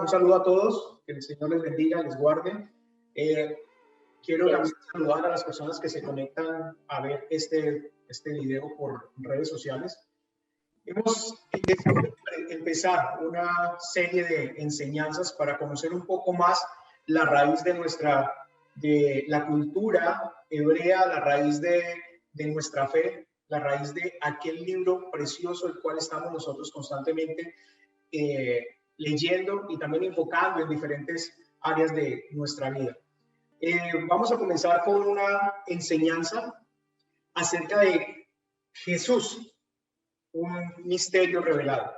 Un saludo a todos, que el Señor les bendiga, les guarde. Quiero también saludar a las personas que se conectan a ver este video por redes sociales. Hemos decidido empezar una serie de enseñanzas para conocer un poco más la raíz de la cultura hebrea, la raíz de nuestra fe, la raíz de aquel libro precioso el cual estamos nosotros constantemente leyendo y también enfocando en diferentes áreas de nuestra vida. Vamos a comenzar con una enseñanza acerca de Jesús, un misterio revelado.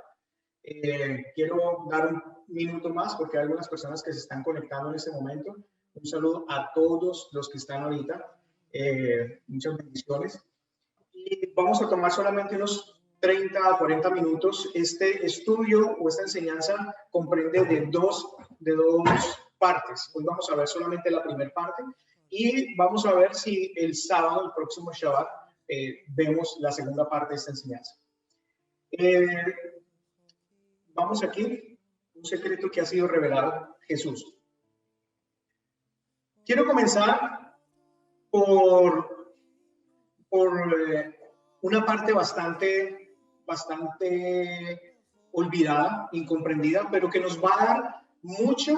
Quiero dar un minuto más porque hay algunas personas que se están conectando en este momento. Un saludo a todos los que están ahorita. Muchas bendiciones. Y vamos a tomar solamente unos 30 a 40 minutos. Este estudio o esta enseñanza comprende de dos partes. Hoy vamos a ver solamente la primera parte y vamos a ver si el sábado, el próximo Shabbat, vemos la segunda parte de esta enseñanza. Vamos aquí, un secreto que ha sido revelado, Jesús. Quiero comenzar por una parte bastante olvidada, incomprendida, pero que nos va a dar mucha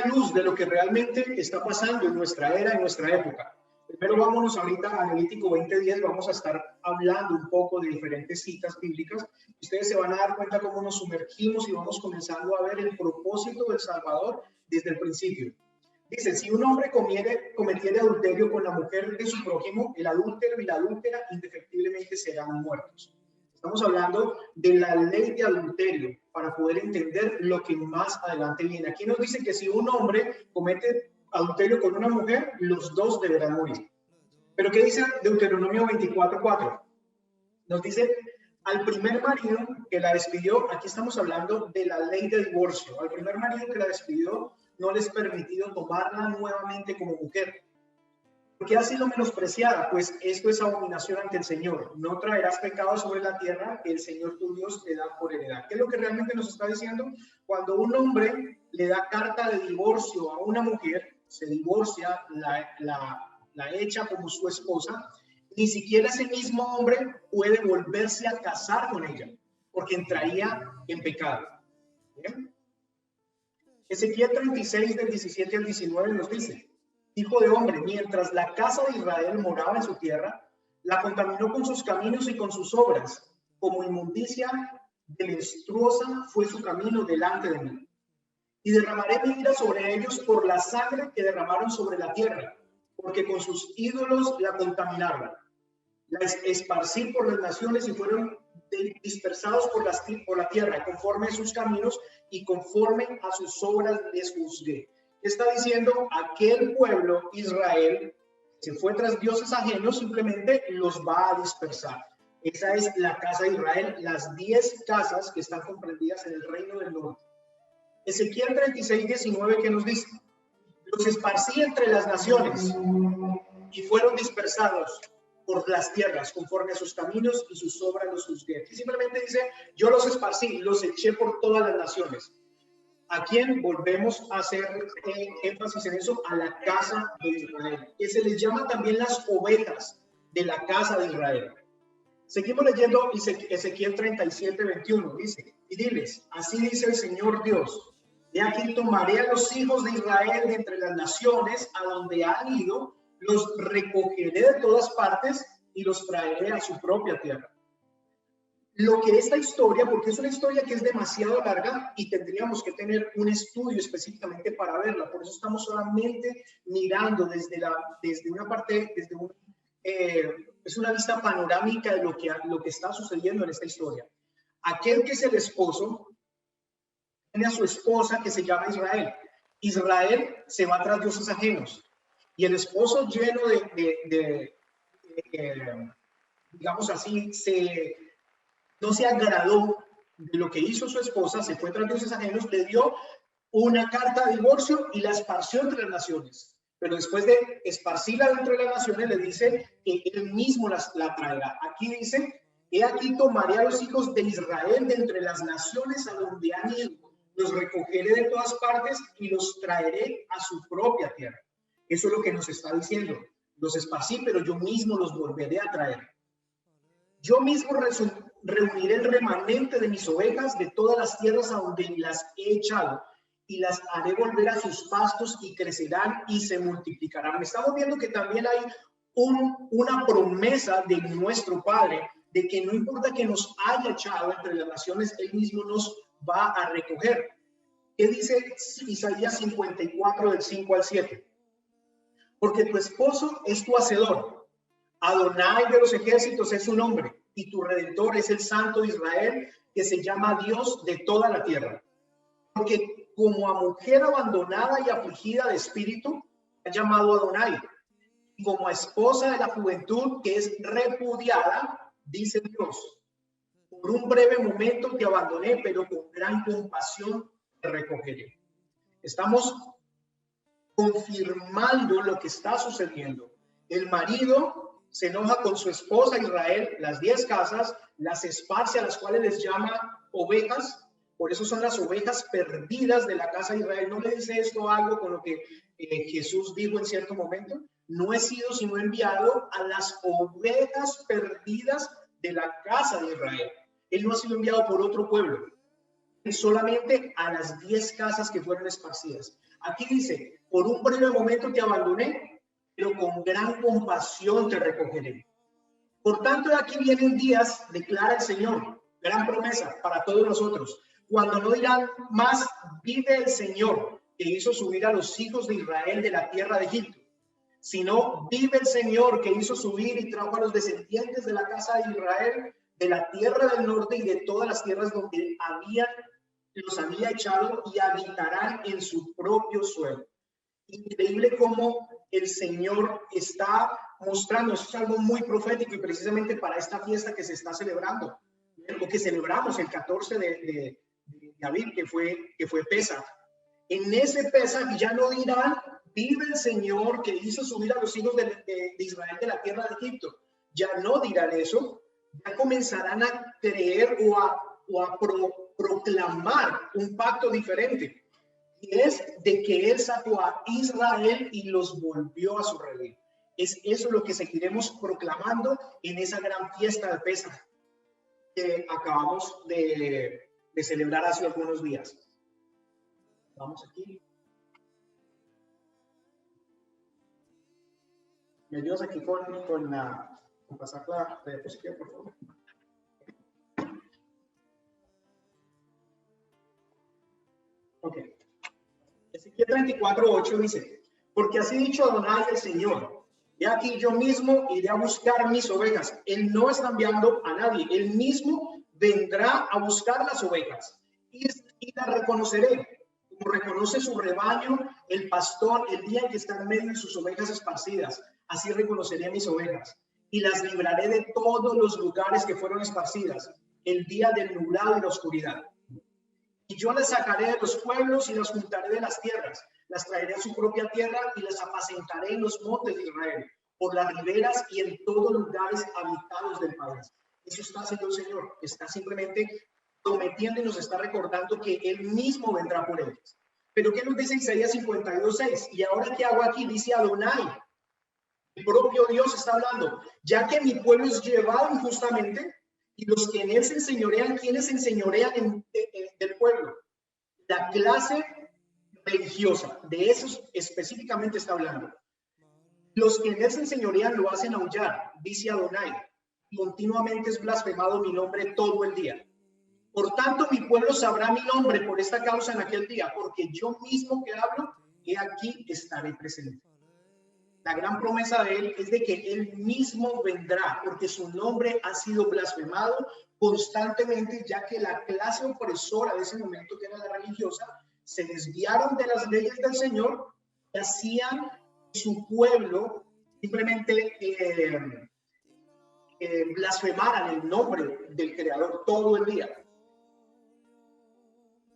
luz de lo que realmente está pasando en nuestra era, en nuestra época. Primero vámonos ahorita a Levítico 20:10, vamos a estar hablando un poco de diferentes citas bíblicas. Ustedes se van a dar cuenta cómo nos sumergimos y vamos comenzando a ver el propósito del Salvador desde el principio. Dice, si un hombre cometiere adulterio con la mujer de su prójimo, el adúltero y la adúltera indefectiblemente serán muertos. Estamos hablando de la ley de adulterio para poder entender lo que más adelante viene. Aquí nos dice que si un hombre comete adulterio con una mujer, los dos deberán morir. Pero ¿qué dice Deuteronomio 24:4? Nos dice, al primer marido que la despidió, aquí estamos hablando de la ley de divorcio, al primer marido que la despidió, no les permitido tomarla nuevamente como mujer. ¿Por qué ha sido menospreciada? Pues esto es abominación ante el Señor. No traerás pecado sobre la tierra que el Señor tu Dios te da por heredad. ¿Qué es lo que realmente nos está diciendo? Cuando un hombre le da carta de divorcio a una mujer, se divorcia, la echa como su esposa, ni siquiera ese mismo hombre puede volverse a casar con ella, porque entraría en pecado. ¿Bien? Ezequiel 36, del 17 al 19 nos dice, hijo de hombre, mientras la casa de Israel moraba en su tierra, la contaminó con sus caminos y con sus obras, como inmundicia delictuosa fue su camino delante de mí. Y derramaré mi ira sobre ellos por la sangre que derramaron sobre la tierra, porque con sus ídolos la contaminaron. La esparcí por las naciones y fueron dispersados por la tierra, conforme a sus caminos y conforme a sus obras les juzgué. Está diciendo aquel pueblo Israel se fue tras dioses ajenos, simplemente los va a dispersar. Esa es la casa de Israel, las 10 casas que están comprendidas en el reino del norte. Ezequiel 36:19 que nos dice, los esparcí entre las naciones y fueron dispersados por las tierras, conforme a sus caminos y sus obras los juzgué. Y simplemente dice, yo los esparcí, los eché por todas las naciones. ¿A quién volvemos a hacer énfasis en eso? A la casa de Israel, que se les llama también las ovejas de la casa de Israel. Seguimos leyendo Ezequiel 37:21, dice, y diles, así dice el Señor Dios, de aquí tomaré a los hijos de Israel de entre las naciones a donde han ido, los recogeré de todas partes y los traeré a su propia tierra. Lo que esta historia, porque es una historia que es demasiado larga y tendríamos que tener un estudio específicamente para verla, por eso estamos solamente mirando desde una parte, es una vista panorámica de lo que está sucediendo en esta historia. Aquel que es el esposo tiene a su esposa que se llama Israel. Israel se va tras dioses ajenos y el esposo lleno digamos así, no se agradó de lo que hizo su esposa, se fue tras dioses ajenos, le dio una carta de divorcio y la esparció entre las naciones. Pero después de esparcirla dentro de las naciones, le dice que él mismo la traerá. Aquí dice, he aquí tomaré a los hijos de Israel de entre las naciones a donde han ido, Los recogeré de todas partes y los traeré a su propia tierra. Eso es lo que nos está diciendo. Los esparcí, pero yo mismo los volveré a traer. Yo mismo reuniré el remanente de mis ovejas de todas las tierras a donde las he echado y las haré volver a sus pastos y crecerán y se multiplicarán. Estamos viendo que también hay una promesa de nuestro Padre de que no importa que nos haya echado entre las naciones, Él mismo nos va a recoger. ¿Qué dice Isaías 54 del 5 al 7? Porque tu esposo es tu hacedor, Adonai de los ejércitos es su nombre, y tu Redentor es el Santo de Israel, que se llama Dios de toda la tierra. Porque como a mujer abandonada y afligida de espíritu, ha llamado Adonai, y como a esposa de la juventud que es repudiada, dice Dios, por un breve momento te abandoné, pero con gran compasión te recogeré. Estamos confirmando lo que está sucediendo. El marido se enoja con su esposa Israel, las 10 casas, las esparce, a las cuales les llama ovejas. Por eso son las ovejas perdidas de la casa de Israel. ¿No le dice esto algo con lo que Jesús dijo en cierto momento? No he sido sino enviado a las ovejas perdidas de la casa de Israel. Él no ha sido enviado por otro pueblo, solamente a las 10 casas que fueron esparcidas. Aquí dice, por un breve momento te abandoné, pero con gran compasión te recogeré. Por tanto, de aquí vienen días, declara el Señor, gran promesa para todos nosotros, cuando no dirán más, vive el Señor, que hizo subir a los hijos de Israel de la tierra de Egipto, sino vive el Señor, que hizo subir y trajo a los descendientes de la casa de Israel de la tierra del norte y de todas las tierras donde los había echado, y habitarán en su propio suelo. Increíble cómo el Señor está mostrando, eso es algo muy profético y precisamente para esta fiesta que se está celebrando, o que celebramos el 14 de Aviv, que fue Pesaj. En ese Pesaj ya no dirán, vive el Señor que hizo subir a los hijos de Israel de la tierra de Egipto. Ya no dirán eso, ya comenzarán a creer o a proclamar un pacto diferente. Y es de que Él sacó a Israel y los volvió a su redil. Es eso lo que seguiremos proclamando en esa gran fiesta de Pesaj que acabamos de celebrar hace algunos días. Vamos aquí. ¿Me ayudas aquí con pasar la diapositiva, por favor? Ok. Ezequiel 34:8 dice, porque así dicho Adonai el Señor, y aquí yo mismo iré a buscar mis ovejas. Él no está enviando a nadie, él mismo vendrá a buscar las ovejas y las reconoceré, como reconoce su rebaño el pastor el día en que está en medio de sus ovejas esparcidas. Así reconoceré mis ovejas y las libraré de todos los lugares que fueron esparcidas, el día del nublado y la oscuridad. Y yo las sacaré de los pueblos y las juntaré de las tierras, las traeré a su propia tierra y las apacentaré en los montes de Israel, por las riberas y en todos los lugares habitados del país. Eso está haciendo el Señor, está simplemente prometiendo y nos está recordando que Él mismo vendrá por ellos. Pero ¿qué nos dice Isaías 52:6? Y ahora, ¿qué hago aquí? Dice Adonai, el propio Dios está hablando, ya que mi pueblo es llevado injustamente, y los que en él se enseñorean, ¿quiénes se enseñorean del pueblo? La clase religiosa, de eso específicamente está hablando. Los que en él se enseñorean lo hacen aullar, dice Adonai, continuamente es blasfemado mi nombre todo el día. Por tanto, mi pueblo sabrá mi nombre por esta causa en aquel día, porque yo mismo que hablo, he aquí estaré presente. La gran promesa de él es de que él mismo vendrá, porque su nombre ha sido blasfemado constantemente, ya que la clase opresora de ese momento, que era la religiosa, se desviaron de las leyes del Señor y hacían que su pueblo simplemente blasfemaran el nombre del Creador todo el día.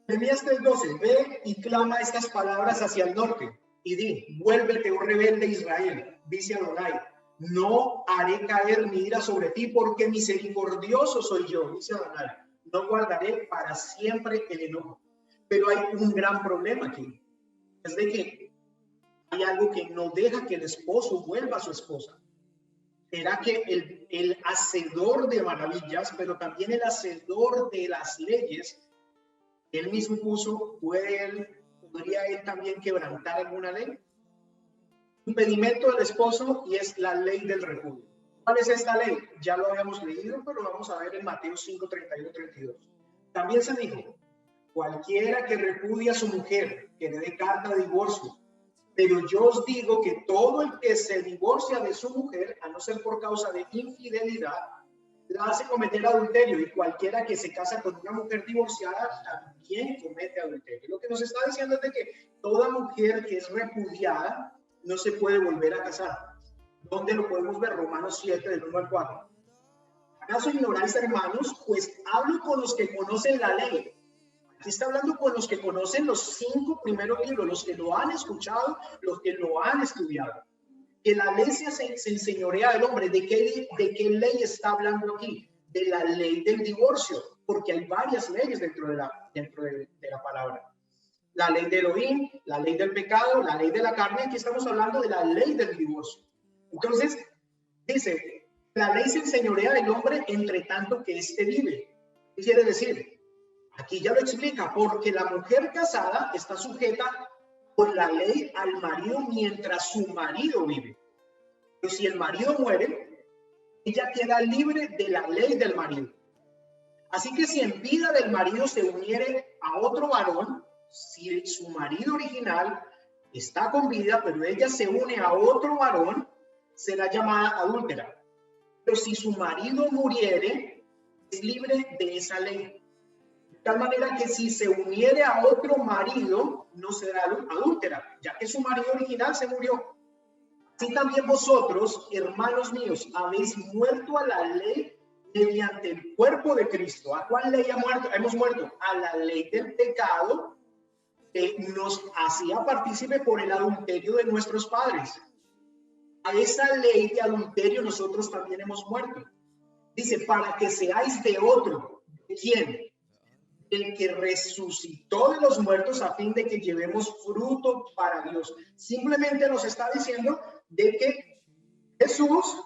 Jeremías 3:12, ve y clama estas palabras hacia el norte y di, vuélvete, oh rebelde Israel, dice Adonai, no haré caer mi ira sobre ti porque misericordioso soy yo, dice Adonai, no guardaré para siempre el enojo. Pero hay un gran problema aquí. Es de que hay algo que no deja que el esposo vuelva a su esposa. Será que el hacedor de maravillas, pero también el hacedor de las leyes, él mismo puso, ¿podría él también quebrantar alguna ley? Impedimento del esposo, y es la ley del repudio. ¿Cuál es esta ley? Ya lo habíamos leído, pero lo vamos a ver en Mateo 5, 31, 32. También se dijo, cualquiera que repudie a su mujer, que le dé carta de divorcio. Pero yo os digo que todo el que se divorcia de su mujer, a no ser por causa de infidelidad, la hace cometer adulterio, y cualquiera que se casa con una mujer divorciada también comete adulterio. Lo que nos está diciendo es de que toda mujer que es repudiada no se puede volver a casar. ¿Dónde lo podemos ver? Romanos 7, del 1 al 4. ¿Acaso ignoráis, hermanos? Pues hablo con los que conocen la ley. Aquí está hablando con los que conocen los 5 primeros libros, los que lo han escuchado, los que lo han estudiado. Que la ley se enseñorea del hombre. ¿De qué ley está hablando aquí? De la ley del divorcio, porque hay varias leyes dentro de la palabra. La ley de Elohim, la ley del pecado, la ley de la carne. Aquí estamos hablando de la ley del divorcio. Entonces, dice, la ley se enseñorea del hombre entre tanto que éste vive. ¿Qué quiere decir? Aquí ya lo explica, porque la mujer casada está sujeta por la ley al marido mientras su marido vive. Pero si el marido muere, ella queda libre de la ley del marido. Así que si en vida del marido se uniere a otro varón, si su marido original está con vida, pero ella se une a otro varón, será llamada adúltera. Pero si su marido muriere, es libre de esa ley. De tal manera que si se uniere a otro marido, no será adúltera, ya que su marido original se murió. Así también vosotros, hermanos míos, habéis muerto a la ley mediante el cuerpo de Cristo. ¿A cuál ley hemos muerto? A la ley del pecado que nos hacía partícipe por el adulterio de nuestros padres. A esa ley de adulterio nosotros también hemos muerto. Dice, para que seáis de otro. ¿De quién? El que resucitó de los muertos, a fin de que llevemos fruto para Dios. Simplemente nos está diciendo de que Jesús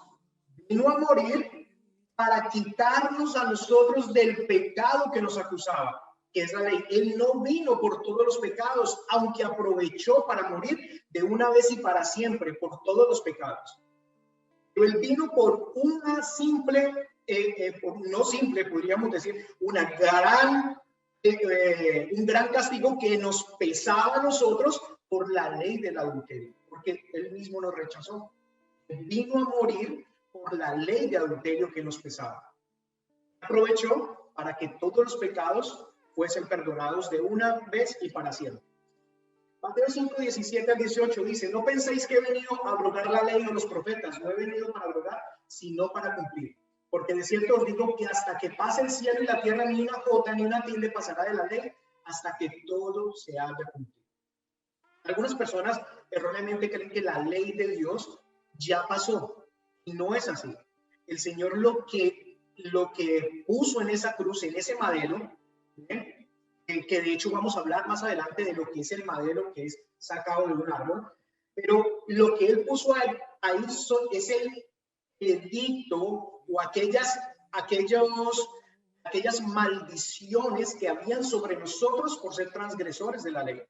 vino a morir para quitarnos a nosotros del pecado que nos acusaba, que es la ley. Él no vino por todos los pecados, aunque aprovechó para morir de una vez y para siempre por todos los pecados. Pero él vino por una simple, no simple, podríamos decir, un gran castigo que nos pesaba a nosotros por la ley del adulterio, porque él mismo nos rechazó. Él vino a morir por la ley de adulterio que nos pesaba. Aprovechó para que todos los pecados fuesen perdonados de una vez y para siempre. Mateo 5, 17 al 18 dice, no penséis que he venido a abrogar la ley o los profetas, no he venido para abrogar, sino para cumplir. Porque de cierto os digo que hasta que pase el cielo y la tierra, ni una jota ni una tilde pasará de la ley, hasta que todo se haya cumplido. Algunas personas erróneamente creen que la ley de Dios ya pasó, y no es así. El Señor lo que puso en esa cruz, en ese madero, que de hecho vamos a hablar más adelante de lo que es el madero, que es sacado de un árbol, pero lo que Él puso ahí es el edicto o aquellas maldiciones que habían sobre nosotros por ser transgresores de la ley.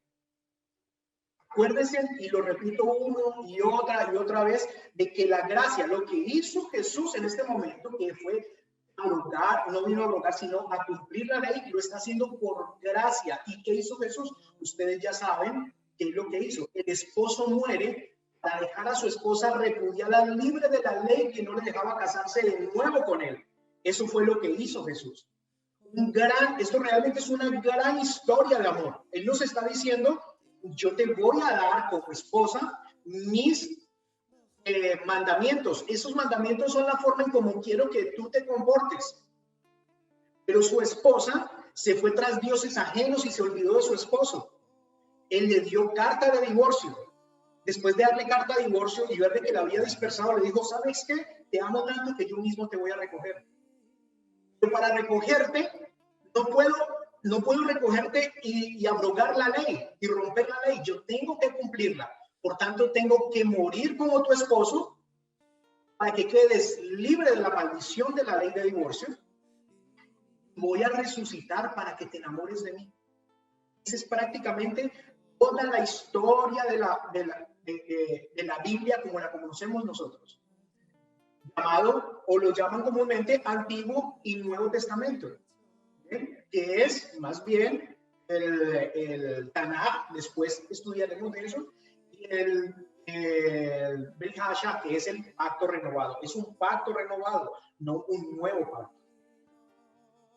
Acuérdense, y lo repito una y otra vez, de que la gracia, lo que hizo Jesús en este momento, que fue abrogar, no vino a abrogar, sino a cumplir la ley, lo está haciendo por gracia. ¿Y qué hizo Jesús? Ustedes ya saben qué es lo que hizo. El esposo muere para dejar a su esposa repudiada, libre de la ley que no le dejaba casarse de nuevo con él. Eso fue lo que hizo Jesús. Esto realmente es una gran historia de amor. Él nos está diciendo, yo te voy a dar como esposa mis mandamientos. Esos mandamientos son la forma en cómo quiero que tú te comportes. Pero su esposa se fue tras dioses ajenos y se olvidó de su esposo. Él le dio carta de divorcio. Después de darle carta de divorcio y ver de que la había dispersado, le dijo, ¿sabes qué? Te amo tanto que yo mismo te voy a recoger. Pero para recogerte, no puedo recogerte y abrogar la ley y romper la ley. Yo tengo que cumplirla. Por tanto, tengo que morir como tu esposo para que quedes libre de la maldición de la ley de divorcio. Voy a resucitar para que te enamores de mí. Esa es prácticamente toda la historia de la Biblia como la conocemos nosotros. Llamado, o lo llaman comúnmente, Antiguo y Nuevo Testamento, ¿bien? Que es más bien el Tanaj, después estudiaremos de eso, y el Brit Hasha, que es el pacto renovado. Es un pacto renovado, no un nuevo pacto.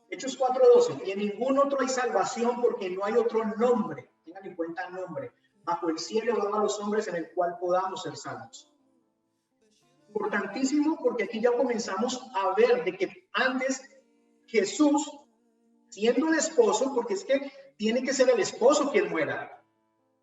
Hechos 4:12, y en ningún otro hay salvación porque no hay otro nombre, tengan en cuenta el nombre, bajo el cielo dado a los hombres en el cual podamos ser salvos. Importantísimo, porque aquí ya comenzamos a ver de que antes Jesús, siendo el esposo, porque es que tiene que ser el esposo quien muera,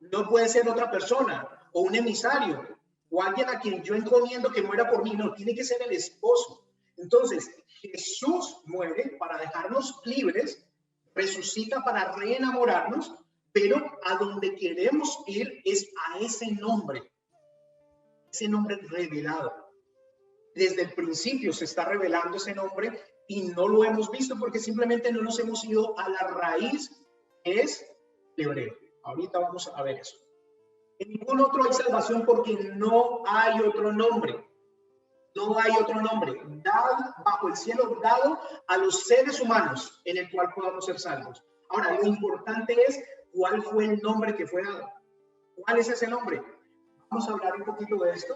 no puede ser otra persona o un emisario o alguien a quien yo encomiendo que muera por mí, no, tiene que ser el esposo. Entonces Jesús muere para dejarnos libres, resucita para reenamorarnos, pero a donde queremos ir es a ese nombre revelado. Desde el principio se está revelando ese nombre y no lo hemos visto porque simplemente no nos hemos ido a la raíz, que es el hebreo. Ahorita vamos a ver eso. En ningún otro hay salvación porque no hay otro nombre. No hay otro nombre dado bajo el cielo, dado a los seres humanos en el cual podamos ser salvos. Ahora, lo importante es cuál fue el nombre que fue dado. ¿Cuál es ese nombre? Vamos a hablar un poquito de esto.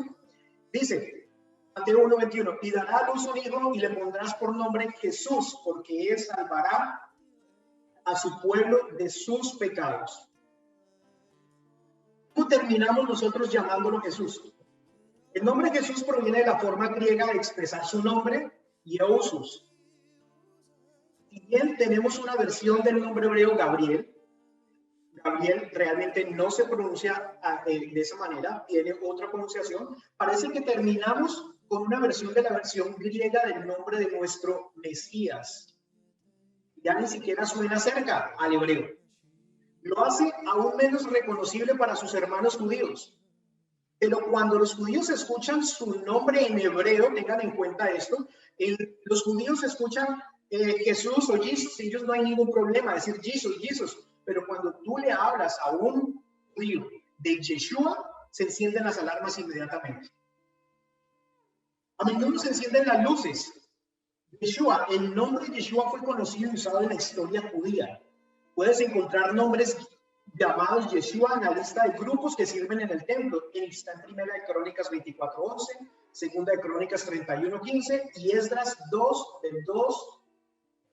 Dice Mateo 1:21, y dará a luz un hijo y le pondrás por nombre Jesús, porque él salvará a su pueblo de sus pecados. ¿Cómo terminamos nosotros llamándolo Jesús? El nombre Jesús proviene de la forma griega de expresar su nombre, Jesús. Si bien tenemos una versión del nombre hebreo Gabriel, Gabriel realmente no se pronuncia de esa manera, tiene otra pronunciación. Parece que terminamos con una versión de la versión griega del nombre de nuestro Mesías. Ya ni siquiera suena cerca al hebreo. Lo hace aún menos reconocible para sus hermanos judíos. Pero cuando los judíos escuchan su nombre en hebreo, tengan en cuenta esto, los judíos escuchan Jesús o Jesus, ellos no hay ningún problema decir Jesus, pero cuando tú le hablas a un judío de Yeshua, se encienden las alarmas inmediatamente. A menudo se encienden las luces. Yeshua, el nombre de Yeshua fue conocido y usado en la historia judía. Puedes encontrar nombres llamados Yeshua en la lista de grupos que sirven en el templo. Está en Primera de Crónicas 24:11, Segunda de Crónicas 31:15 y Esdras 2, del 2,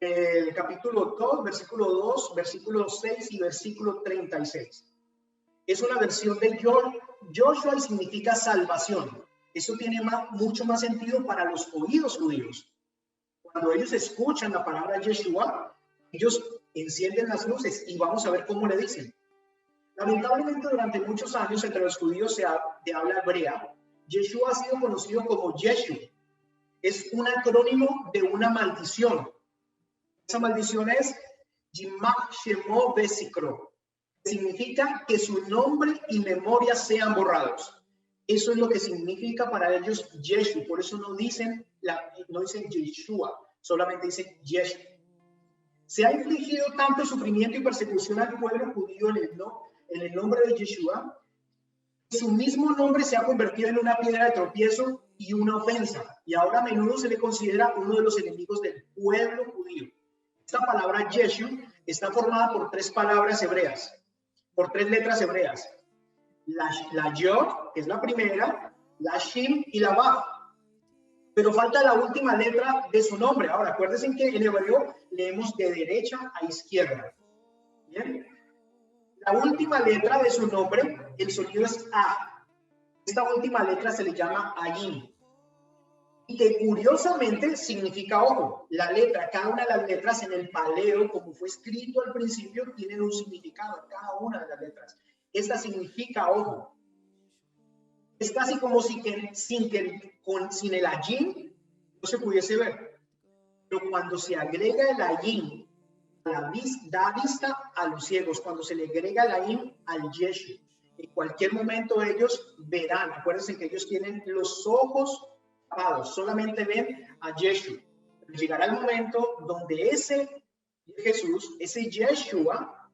el capítulo 2, versículo 2, versículo 6 y versículo 36. Es una versión de Joshua y significa salvación. Eso tiene mucho más sentido para los oídos judíos. Cuando ellos escuchan la palabra Yeshua, ellos encienden las luces y vamos a ver cómo le dicen. Lamentablemente, durante muchos años entre los judíos de habla hebrea, Yeshua ha sido conocido como Yeshu. Es un acrónimo de una maldición. Esa maldición es Yimach Shemo Besikro. Significa que su nombre y memoria sean borrados. Eso es lo que significa para ellos Yeshu. Por eso no dicen Yeshua, solamente dicen Yeshu. Se ha infligido tanto sufrimiento y persecución al pueblo judío en el nombre de Yeshua, su mismo nombre se ha convertido en una piedra de tropiezo y una ofensa, y ahora a menudo se le considera uno de los enemigos del pueblo judío. Esta palabra Yeshu está formada por tres palabras hebreas, por tres letras hebreas. La Yod, que es la primera, la Shin y la Vav. Pero falta la última letra de su nombre. Ahora, acuérdense que en hebreo leemos de derecha a izquierda. ¿Bien? La última letra de su nombre, el sonido es A. Esta última letra se le llama Ayin. Y que curiosamente significa ojo. La letra, cada una de las letras en el paleo, como fue escrito al principio, tienen un significado, cada una de las letras. Esta significa ojo. Es casi como sin el ayin no se pudiese ver. Pero cuando se agrega el ayin da vista a los ciegos, cuando se le agrega la in al Yeshu. En cualquier momento ellos verán. Acuérdense que ellos tienen los ojos cerrados, solamente ven a Yeshu. Llegará el momento donde ese Jesús, ese Yeshua,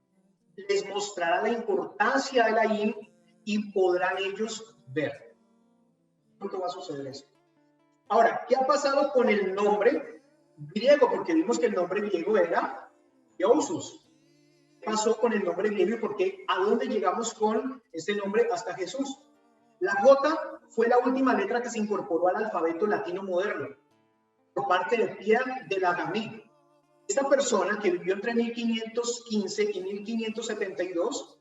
les mostrará la importancia de la in y podrán ellos ver. ¿Cuánto va a suceder eso? Ahora, ¿qué ha pasado con el nombre griego? Porque vimos que el nombre griego era Iosus. ¿Qué pasó con el nombre griego y por qué? ¿A dónde llegamos con este nombre hasta Jesús? La J fue la última letra que se incorporó al alfabeto latino moderno por parte de Pierre de la Gamine. Esta persona que vivió entre 1515 y 1572,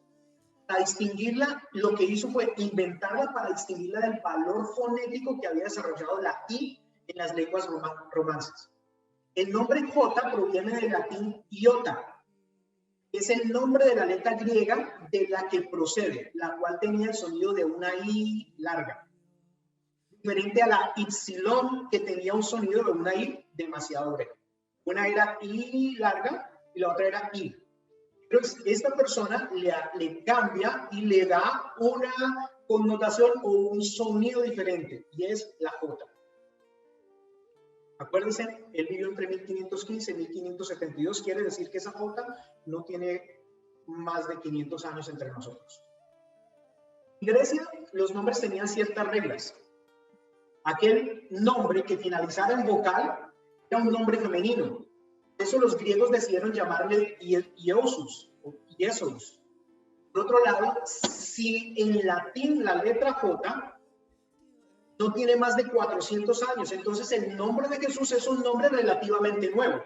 para distinguirla, lo que hizo fue inventarla para distinguirla del valor fonético que había desarrollado la I en las lenguas romances. El nombre J proviene del latín iota, que es el nombre de la letra griega de la que procede, la cual tenía el sonido de una I larga, diferente a la ipsilon, que tenía un sonido de una I demasiado breve. Una era I larga y la otra era I. Pero esta persona le cambia y le da una connotación o un sonido diferente, y es la J. Acuérdense, él vivió entre 1515 y 1572, quiere decir que esa J no tiene más de 500 años entre nosotros. En Grecia, los nombres tenían ciertas reglas. Aquel nombre que finalizara en vocal era un nombre femenino. Por eso los griegos decidieron llamarle Iosus o Iesus. Por otro lado, si en latín la letra J no tiene más de 400 años, entonces el nombre de Jesús es un nombre relativamente nuevo.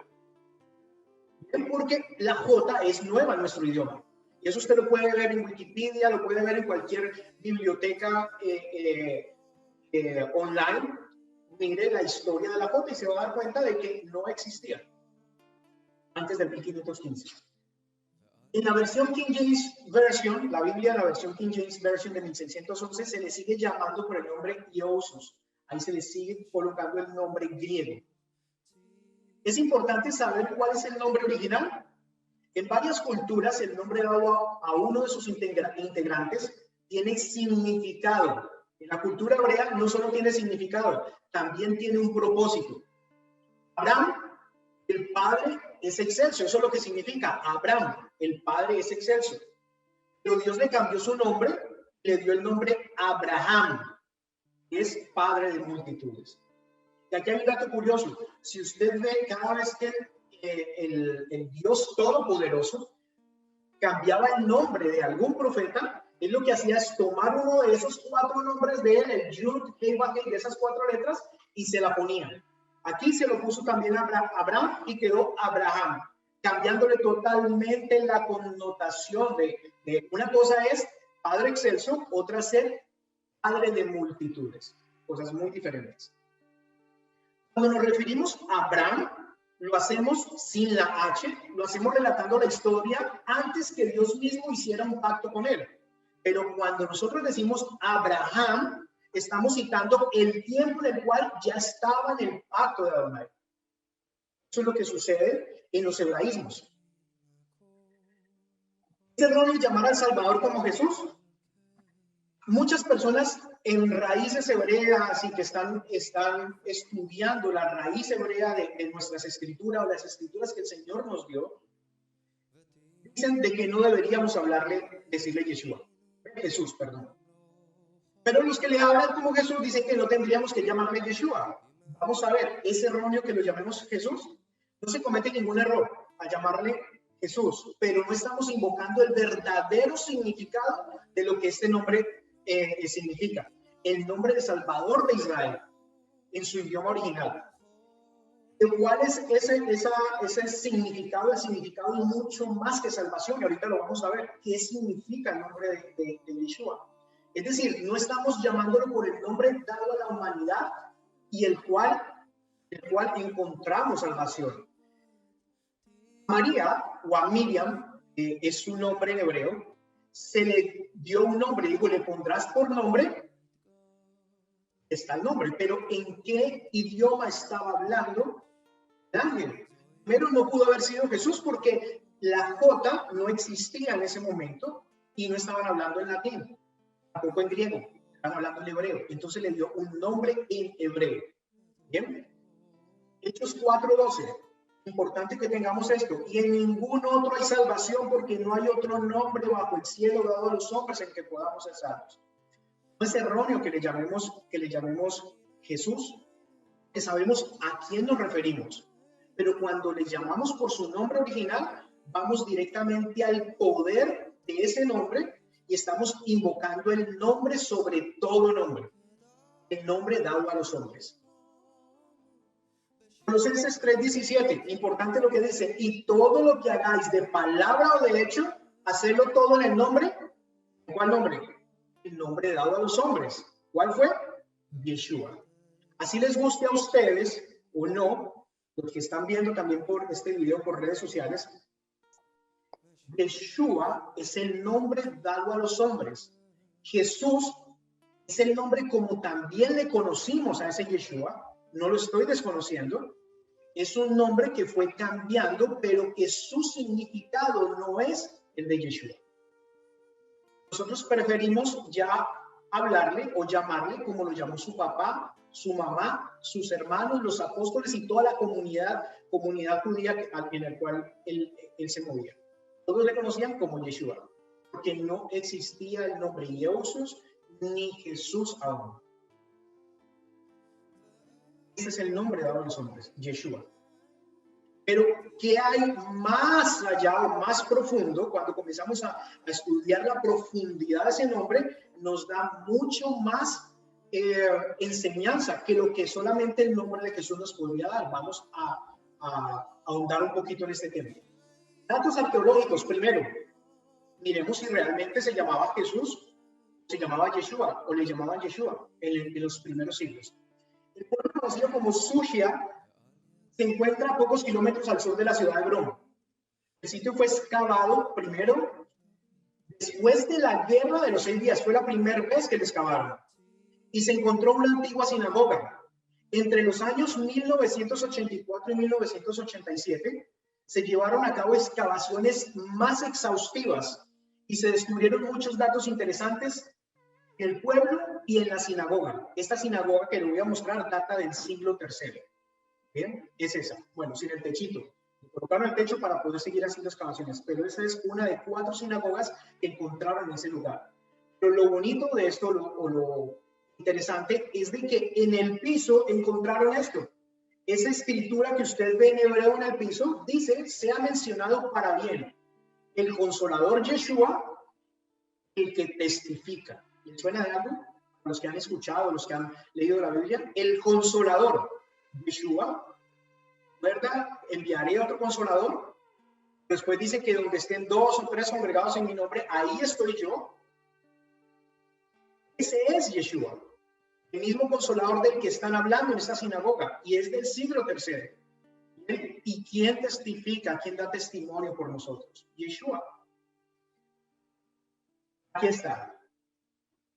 Porque la J es nueva en nuestro idioma. Y eso usted lo puede ver en Wikipedia, lo puede ver en cualquier biblioteca online. Mire la historia de la J y se va a dar cuenta de que no existía antes del 1515. En la versión King James Version, la Biblia, la versión King James Version de 1611, se le sigue llamando por el nombre Iosus. Ahí se le sigue colocando el nombre griego. Es importante saber cuál es el nombre original. En varias culturas, el nombre dado a uno de sus integrantes tiene significado. En la cultura hebrea no solo tiene significado, también tiene un propósito. Abraham, el padre, es excelso. Eso es lo que significa Abraham, el padre es excelso. Pero Dios le cambió su nombre, le dio el nombre Abraham, que es padre de multitudes. Y aquí hay un dato curioso. Si usted ve cada vez que el Dios Todopoderoso cambiaba el nombre de algún profeta, él lo que hacía es tomar uno de esos 4 nombres de él, el Yud, Hei, Vav, Hei, de esas 4 letras, y se la ponía. Aquí se lo puso también a Abraham y quedó Abraham, cambiándole totalmente la connotación de una cosa es Padre excelso, otra es ser Padre de multitudes. Cosas muy diferentes. Cuando nos referimos a Abraham, lo hacemos sin la H, lo hacemos relatando la historia antes que Dios mismo hiciera un pacto con él. Pero cuando nosotros decimos Abraham, estamos citando el tiempo en el cual ya estaba en el pacto de Adonai. Eso es lo que sucede en los hebraísmos. ¿Es erróneo llamar al Salvador como Jesús? Muchas personas en raíces hebreas y que están estudiando la raíz hebrea de nuestras escrituras o las escrituras que el Señor nos dio, dicen de que no deberíamos decirle Yeshua, Jesús, perdón. Pero los que le hablan como Jesús dicen que no tendríamos que llamarle Yeshua. Vamos a ver, ¿es erróneo que lo llamemos Jesús? No se comete ningún error a llamarle Jesús, pero no estamos invocando el verdadero significado de lo que este nombre significa. El nombre de Salvador de Israel en su idioma original. ¿Cuál es ese significado? El significado es mucho más que salvación, y ahorita lo vamos a ver. ¿Qué significa el nombre de Yeshua? Es decir, no estamos llamándolo por el nombre dado a la humanidad y el cual encontramos salvación. María o a Miriam, es su nombre en hebreo, se le dio un nombre, digo, le pondrás por nombre, está el nombre, pero ¿en qué idioma estaba hablando el ángel? Primero, no pudo haber sido Jesús porque la J no existía en ese momento y no estaban hablando en latín, tampoco en griego, estaban hablando en hebreo. Entonces le dio un nombre en hebreo. Bien. Hechos 4:12. Importante que tengamos esto. Y en ningún otro hay salvación, porque no hay otro nombre bajo el cielo dado a los hombres en que podamos ser salvos. No es erróneo que le llamemos Jesús, que sabemos a quién nos referimos. Pero cuando le llamamos por su nombre original, vamos directamente al poder de ese nombre y estamos invocando el nombre sobre todo nombre. El nombre dado a los hombres. Colosenses 3:17, importante lo que dice, y todo lo que hagáis de palabra o de hecho, hacerlo todo en el nombre. ¿Cuál nombre? El nombre dado a los hombres. ¿Cuál fue? Yeshua. Así les guste a ustedes o no, los que están viendo también por este video por redes sociales, Yeshua es el nombre dado a los hombres. Jesús es el nombre como también le conocimos a ese Yeshua. No lo estoy desconociendo. Es un nombre que fue cambiando, pero que su significado no es el de Yeshua. Nosotros preferimos ya hablarle o llamarle como lo llamó su papá, su mamá, sus hermanos, los apóstoles y toda la comunidad judía en la cual él se movía. Todos le conocían como Yeshua, porque no existía el nombre Jesús ni Jesús aún. Ese es el nombre dado a los hombres, Yeshua. Pero ¿qué hay más allá o más profundo? Cuando comenzamos a estudiar la profundidad de ese nombre, nos da mucho más enseñanza que lo que solamente el nombre de Jesús nos podría dar. Vamos a ahondar un poquito en este tema. Datos arqueológicos, primero. Miremos si realmente se llamaba Jesús, se llamaba Yeshua o le llamaban Yeshua en los primeros siglos. El pueblo conocido como Susia se encuentra a pocos kilómetros al sur de la ciudad de Hebrón. El sitio fue excavado primero, después de la guerra de los 6 días, fue la primera vez que lo excavaron. Y se encontró una antigua sinagoga. Entre los años 1984 y 1987 se llevaron a cabo excavaciones más exhaustivas y se descubrieron muchos datos interesantes en el pueblo y en la sinagoga. Esta sinagoga que le voy a mostrar data del siglo III. Bien, es esa. Bueno, sin el techito. Colocaron el techo para poder seguir haciendo excavaciones, pero esa es una de 4 sinagogas que encontraron en ese lugar. Pero lo bonito de esto, lo interesante, es de que en el piso encontraron esto. Esa escritura que usted ve en hebreo en el piso dice, sea mencionado para bien el consolador Yeshua, el que testifica. ¿Les suena de algo? Los que han escuchado, los que han leído la Biblia, el consolador Yeshua, ¿verdad? Enviaré otro consolador. Después dice que donde estén 2 o 3 congregados en mi nombre, ahí estoy yo. Ese es Yeshua, el mismo consolador del que están hablando en esta sinagoga, y es del siglo III. ¿Y quién testifica? ¿Quién da testimonio por nosotros? Yeshua. Aquí está.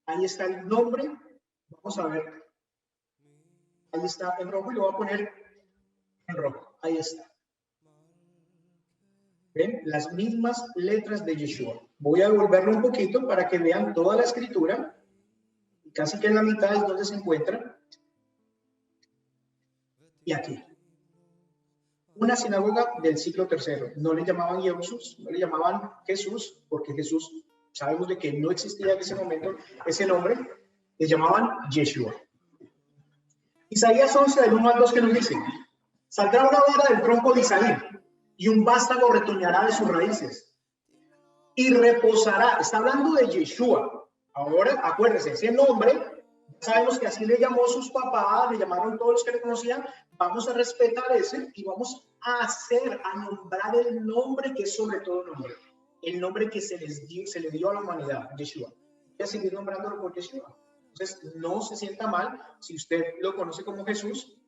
Ahí está el nombre. Vamos a ver. Ahí está en rojo y lo voy a poner en rojo. Ahí está. ¿Ven? Las mismas letras de Yeshua. Voy a devolverlo un poquito para que vean toda la escritura. Casi que en la mitad es donde se encuentra. Y aquí. Una sinagoga del siglo III. No le llamaban Jesús, no le llamaban Jesús, porque Jesús, sabemos de que no existía en ese momento ese nombre. Le llamaban Yeshua. Isaías 11, del 1 al 2, que nos dice: saldrá una vara del tronco de Isaí, y un vástago retoñará de sus raíces, y reposará. Está hablando de Yeshua. Ahora, acuérdense, ese nombre, sabemos que así le llamó sus papás, le llamaron todos los que le conocían. Vamos a respetar ese y vamos a nombrar el nombre que es sobre todo nombre. El nombre que se le dio a la humanidad, Yeshua. Voy a seguir nombrándolo por Yeshua. Entonces, no se sienta mal si usted lo conoce como Jesús,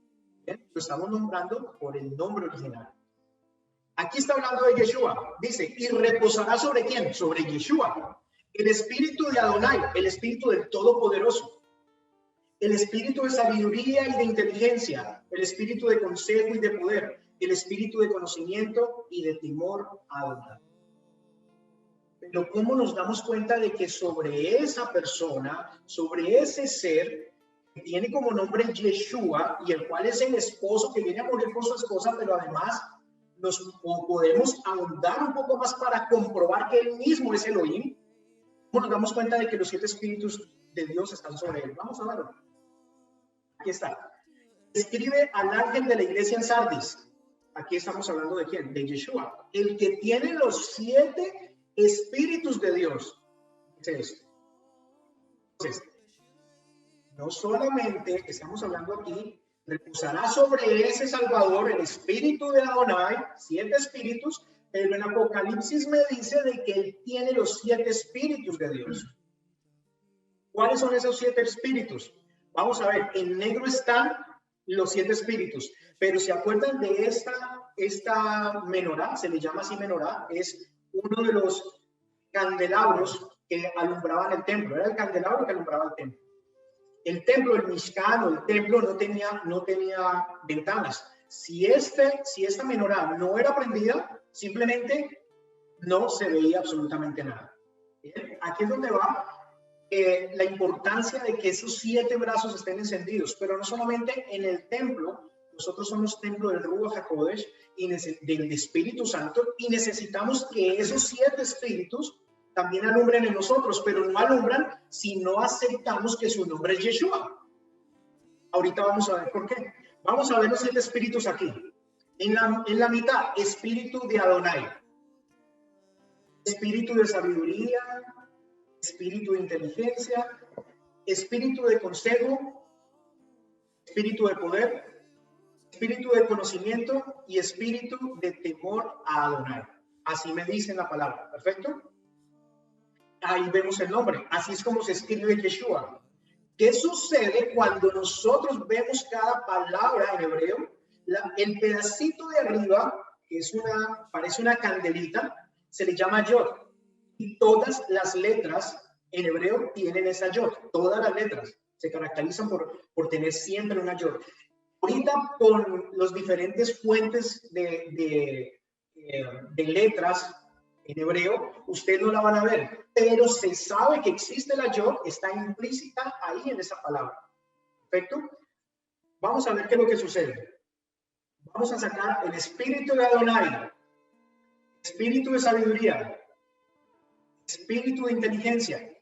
¿bien? Lo estamos nombrando por el nombre original. Aquí está hablando de Yeshua. Dice, ¿y reposará sobre quién? Sobre Yeshua. El espíritu de Adonai, el espíritu del Todopoderoso. El espíritu de sabiduría y de inteligencia. El espíritu de consejo y de poder. el espíritu de conocimiento y de temor a Adonai. Pero ¿cómo nos damos cuenta de que sobre esa persona, sobre ese ser, que tiene como nombre Yeshua, y el cual es el esposo que viene a morir por su esposa, pero además nos podemos ahondar un poco más para comprobar que él mismo es Elohim? ¿Cómo nos damos cuenta de que los 7 espíritus de Dios están sobre él? Vamos a verlo. Aquí está. Escribe al ángel de la iglesia en Sardis. Aquí estamos hablando de quién, de Yeshua, el que tiene los 7 espíritus de Dios. Dice esto. Entonces, no solamente estamos hablando aquí, reposará sobre ese Salvador el espíritu de Adonai, 7 espíritus, pero en Apocalipsis me dice de que él tiene los 7 espíritus de Dios. ¿Cuáles son esos 7 espíritus? Vamos a ver, en negro están los 7 espíritus, pero ¿se acuerdan de esta menorá? Se le llama así menorá, es uno de los candelabros que alumbraban el templo, era el candelabro que alumbraba el templo. El templo, el Mishkan, el templo no tenía ventanas. Si esta menorá no era prendida, simplemente no se veía absolutamente nada. ¿Bien? Aquí es donde va la importancia de que esos 7 brazos estén encendidos, pero no solamente en el templo. Nosotros somos templo del Ruach HaKodesh y del Espíritu Santo, y necesitamos que esos 7 espíritus también alumbren en nosotros, pero no alumbran si no aceptamos que su nombre es Yeshua. Ahorita vamos a ver por qué. Vamos a ver los 7 espíritus aquí. En la mitad, espíritu de Adonai, espíritu de sabiduría, espíritu de inteligencia, espíritu de consejo, espíritu de poder, espíritu de conocimiento y espíritu de temor a Adonai. Así me dice la palabra. ¿Perfecto? Ahí vemos el nombre. Así es como se escribe Yeshua. ¿Qué sucede cuando nosotros vemos cada palabra en hebreo? El pedacito de arriba, que parece una candelita, se le llama yod. Y todas las letras en hebreo tienen esa yod. Todas las letras se caracterizan por tener siempre una yod. Ahorita con los diferentes fuentes de letras en hebreo, ustedes no la van a ver, pero se sabe que existe la yod, está implícita ahí en esa palabra. ¿Perfecto? Vamos a ver qué es lo que sucede. Vamos a sacar el espíritu de Adonai, espíritu de sabiduría, espíritu de inteligencia,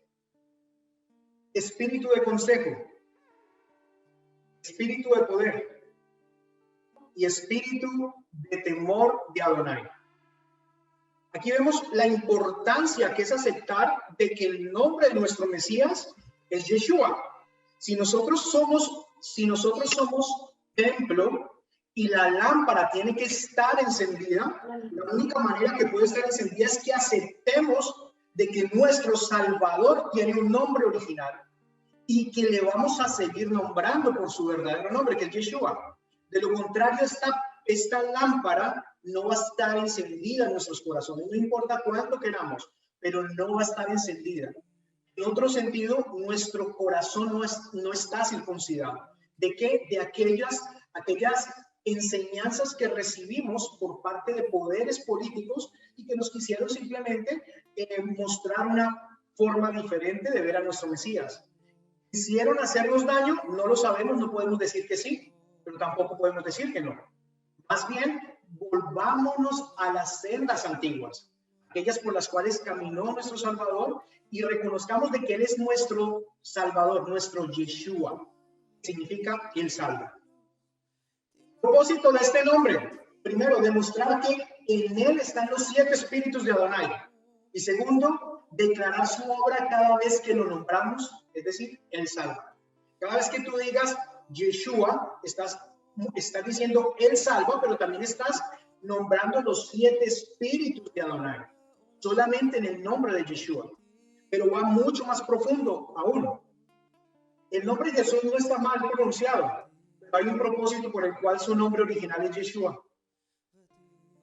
espíritu de consejo, espíritu de poder y espíritu de temor de Adonai. Aquí vemos la importancia que es aceptar de que el nombre de nuestro Mesías es Yeshua. Si nosotros somos templo y la lámpara tiene que estar encendida, la única manera que puede estar encendida es que aceptemos de que nuestro Salvador tiene un nombre original y que le vamos a seguir nombrando por su verdadero nombre, que es Yeshua. De lo contrario, esta lámpara no va a estar encendida en nuestros corazones, no importa cuánto queramos, pero no va a estar encendida. En otro sentido, nuestro corazón no está circuncidado. ¿De qué? De aquellas enseñanzas que recibimos por parte de poderes políticos y que nos quisieron simplemente mostrar una forma diferente de ver a nuestro Mesías. ¿Quisieron hacernos daño? No lo sabemos, no podemos decir que sí, pero tampoco podemos decir que no. Más bien, volvámonos a las sendas antiguas, aquellas por las cuales caminó nuestro Salvador, y reconozcamos de que Él es nuestro Salvador, nuestro Yeshua. Significa Él salva. El propósito de este nombre, primero, demostrar que en Él están los 7 espíritus de Adonai. Y segundo, declarar su obra cada vez que lo nombramos, es decir, Él salva. Cada vez que tú digas Yeshua, estás diciendo Él salva, pero también estás nombrando los 7 espíritus de Adonai, solamente en el nombre de Yeshua. Pero va mucho más profundo aún. El nombre de Jesús no está mal pronunciado, pero hay un propósito por el cual su nombre original es Yeshua.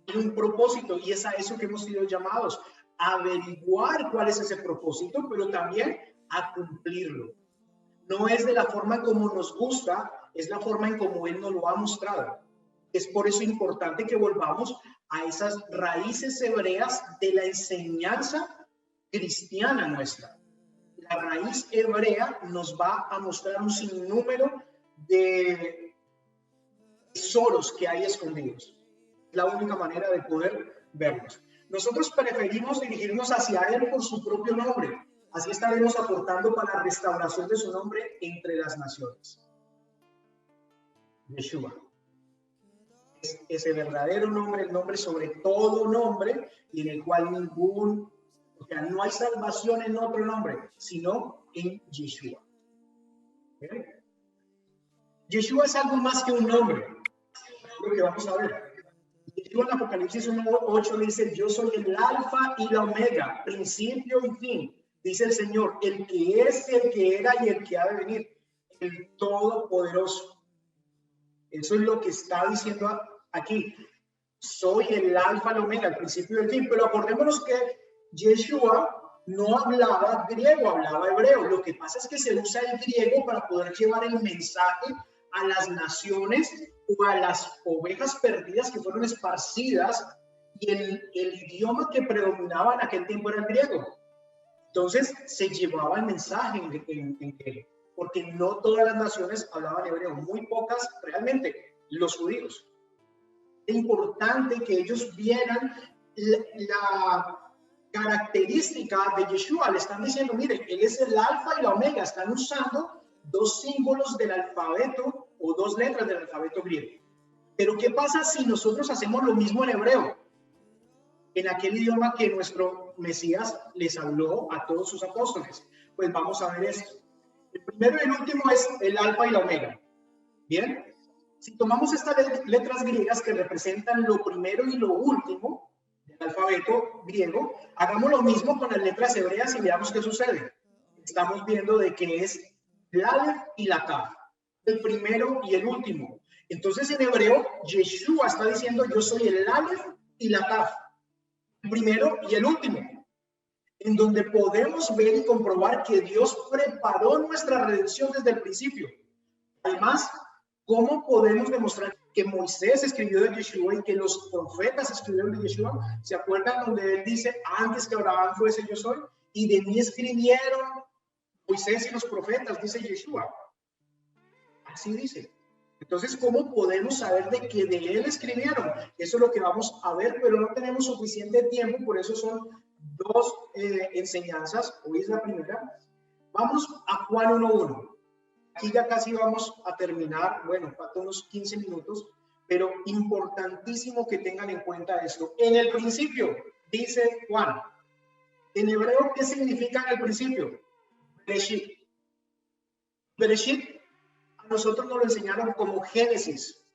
Hay un propósito, y es a eso que hemos sido llamados, a averiguar cuál es ese propósito, pero también a cumplirlo. No es de la forma como nos gusta, es la forma en como Él nos lo ha mostrado. Es por eso importante que volvamos a esas raíces hebreas de la enseñanza cristiana nuestra. La raíz hebrea nos va a mostrar un sinnúmero de tesoros que hay escondidos. Es la única manera de poder verlos. Nosotros preferimos dirigirnos hacia Él por su propio nombre. Así estaremos aportando para la restauración de su nombre entre las naciones. Yeshua. Es ese verdadero nombre, el nombre sobre todo nombre, y en el cual no hay salvación en otro nombre, sino en Yeshua. ¿Okay? Yeshua es algo más que un nombre. Lo que vamos a ver. Yeshua en Apocalipsis 1:8 dice: yo soy el alfa y la omega, principio y fin. Dice el Señor, el que es, el que era y el que ha de venir, el Todopoderoso. Eso es lo que está diciendo aquí. Soy el alfa y la omega, el principio y el fin. Pero acordémonos que Yeshua no hablaba griego, hablaba hebreo. Lo que pasa es que se usa el griego para poder llevar el mensaje a las naciones o a las ovejas perdidas que fueron esparcidas, y el idioma que predominaba en aquel tiempo era el griego. Entonces se llevaba el mensaje en griego, porque no todas las naciones hablaban hebreo, muy pocas realmente, los judíos. Es importante que ellos vieran la característica de Yeshua. Le están diciendo, miren, él es el alfa y la omega. Están usando dos símbolos del alfabeto o dos letras del alfabeto griego. Pero ¿qué pasa si nosotros hacemos lo mismo en hebreo? En aquel idioma que nuestro Mesías les habló a todos sus apóstoles. Pues vamos a ver esto. El primero y el último es el alfa y la omega. Bien, si tomamos estas letras griegas que representan lo primero y lo último del alfabeto griego, hagamos lo mismo con las letras hebreas y veamos qué sucede. Estamos viendo de que es el alef y la taf, el primero y el último. Entonces en hebreo, Yeshua está diciendo: yo soy el alef y la taf, el primero y el último, en donde podemos ver y comprobar que Dios preparó nuestra redención desde el principio. Además, ¿cómo podemos demostrar que Moisés escribió de Yeshua y que los profetas escribieron de Yeshua? ¿Se acuerdan donde él dice: antes que Abraham fuese yo soy? Y de mí escribieron Moisés y los profetas, dice Yeshua. Así dice. Entonces, ¿cómo podemos saber de que de él escribieron? Eso es lo que vamos a ver, pero no tenemos suficiente tiempo, por eso son dos enseñanzas. Hoy es la primera. Vamos a Juan 1:1. Aquí ya casi vamos a terminar. Bueno, faltan unos 15 minutos, pero importantísimo que tengan en cuenta esto. En el principio, dice Juan. En hebreo, ¿qué significa en el principio? Bereshit. Bereshit a nosotros nos lo enseñaron como Génesis.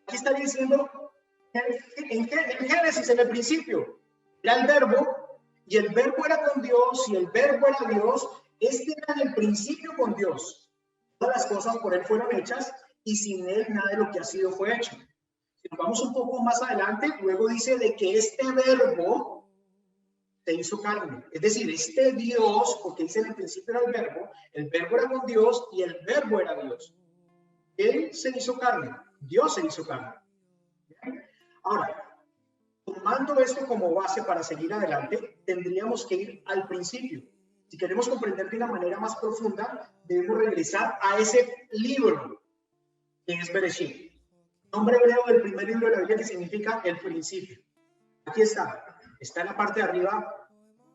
Aquí está diciendo en Génesis, en el principio, era el verbo, y el verbo era con Dios, y el verbo era Dios. Este era en el principio con Dios. Todas las cosas por él fueron hechas, y sin él nada de lo que ha sido fue hecho. Si nos vamos un poco más adelante, luego dice de que este verbo se hizo carne. Es decir, este Dios, porque dice en el principio era el verbo era con Dios y el verbo era Dios. Él se hizo carne, Dios se hizo carne. ¿Bien? Ahora, tomando esto como base para seguir adelante, tendríamos que ir al principio. Si queremos comprender de una manera más profunda, debemos regresar a ese libro que es Bereshit. Nombre hebreo del primer libro de la Biblia, que significa el principio. Aquí está en la parte de arriba